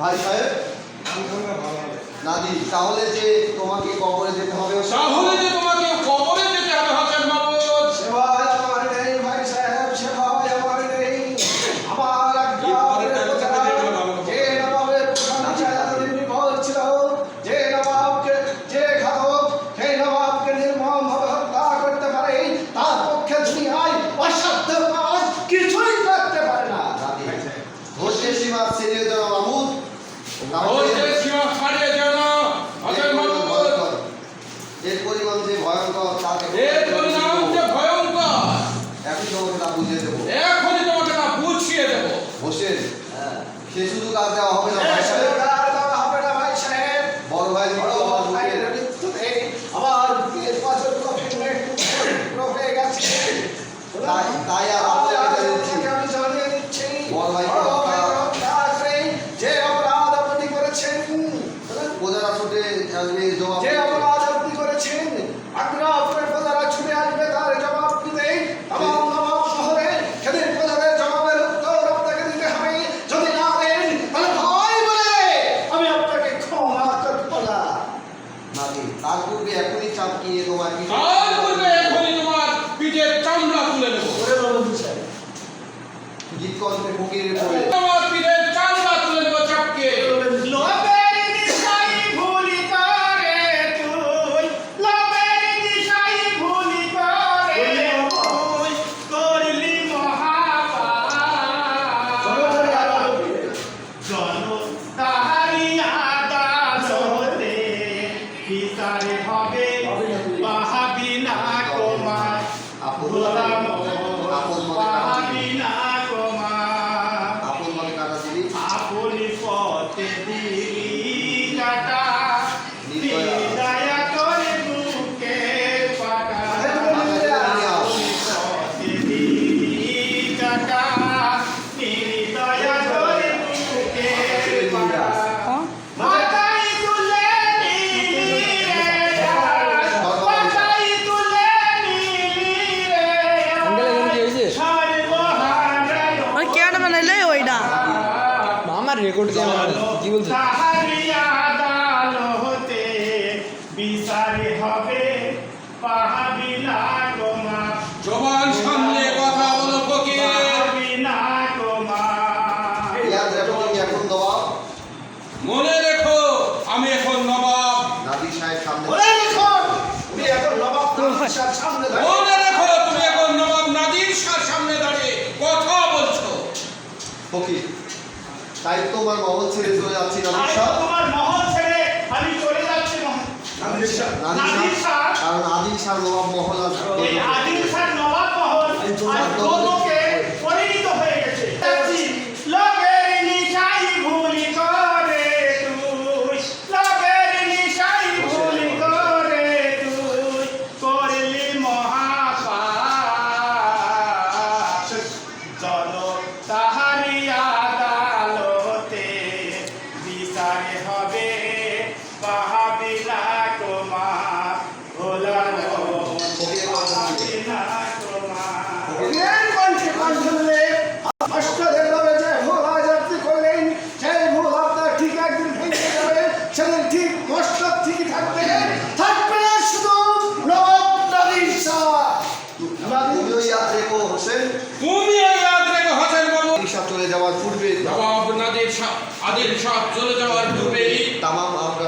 ভাই সাহেব নাদি, তাহলে যে তোমাকে কবরে যেতে হবে, তাহলে যে তোমাকে কবরে যেতে হবে হাসান মাহমুদ। সেবায় আমার নেই ভাই সাহেব, সেবায় আমার নেই। আমার যে নবাবের প্রধান চাঁদাদের নির্ভর ছিল, যে নবাবকে, যে ঘাতক সেই নবাবকে নির্মমভাবে হত্যা করতে পারে, তার পক্ষে দুনিয়ায় অসাধ্য কাজ কিছুই করতে পারে না। ধৈর্যের সীমা ছেড়িয়ে দেওয়া মাহমুদ, ধৈর্যের সীমা ছাড়িয়ে যেও না হাসান মাহমুদ। এর পরিমাণ যে ভয়ঙ্কর, এর পরিণাম যে ভয়ঙ্কর, এখন তোমাকে তা বুঝিয়ে দেবো, এখনই তোমাকে তা বুঝিয়ে দেব। হোসেন সে শুধু কাজ দেওয়া হবে না ভাই সাহেব, বড় ভাই আমার বুকের পাঁচগুলো ভেঙে টুকরো হয়ে গেছে, তাই আর আমি জানিয়ে দিচ্ছি বড় ভাই যে অপরাধ আপনি করেছেন, প্রজারা ছুটে আসবে জবাব, যে অপরাধ আপনি করেছেন আপনার প্রজারা ছুটে আসবে তার জবাব দিতে। তামাম নবাব শহরে সেদিন প্রজাদের জবাবের উত্তর আপনাকে দিতে হবে। যদি না দেন তাহলে ভয় বলে আমি আপনাকে ক্ষমা করব না। নাকি তার পূর্বে এখনই চাপকিয়ে তোমার তার পূর্বে এখনই তোমার পিঠের চামড়া তুলে নেব। গীত কণ্ঠে ফকিরের পড়ে তোমার পিঠের চামড়া তুলে নেব চাপকে। রেকর্ড কি বলছে জবান সামনে কথা বলো ফকির। এখন নবাব, মনে রেখো আমি এখন নবাব। নাদি সাহেব সামনে, মনে রেখো তুমি এখন নবাব নাদির শাহর সামনে দাঁড়িয়ে, মনে রেখো তুমি এখন নবাব নাদির শাহর সামনে দাঁড়িয়ে কথা বলছো। ফকির তাই তোমার মহল ছেড়ে চলে যাচ্ছি নাদির শাহ, তোমার মহল ছেড়ে আমি চলে যাচ্ছি নাদির শাহ, কারণ আদিল শাহ নবাব মহল আর এই আদিল শাহ নবাব মহল আজ লোকে পরিণত হয়ে গেছে। লোকের নিশাই ভুলি করে তুই, লোকের নিশাই ভুলি করে তুই করলি মহাপাপ। চলো তাহারি আদালতে বিচার হবে পাহাবিলা তোমার ভোলার পাহাবিলা তুমি এই ইয়াদ রেখো হাসান মাহমুদ। চলে যাওয়ার পূর্বে নবাব নাদির শাহ আদিল শাহ চলে যাওয়ার পূর্বেই তামাম আমরা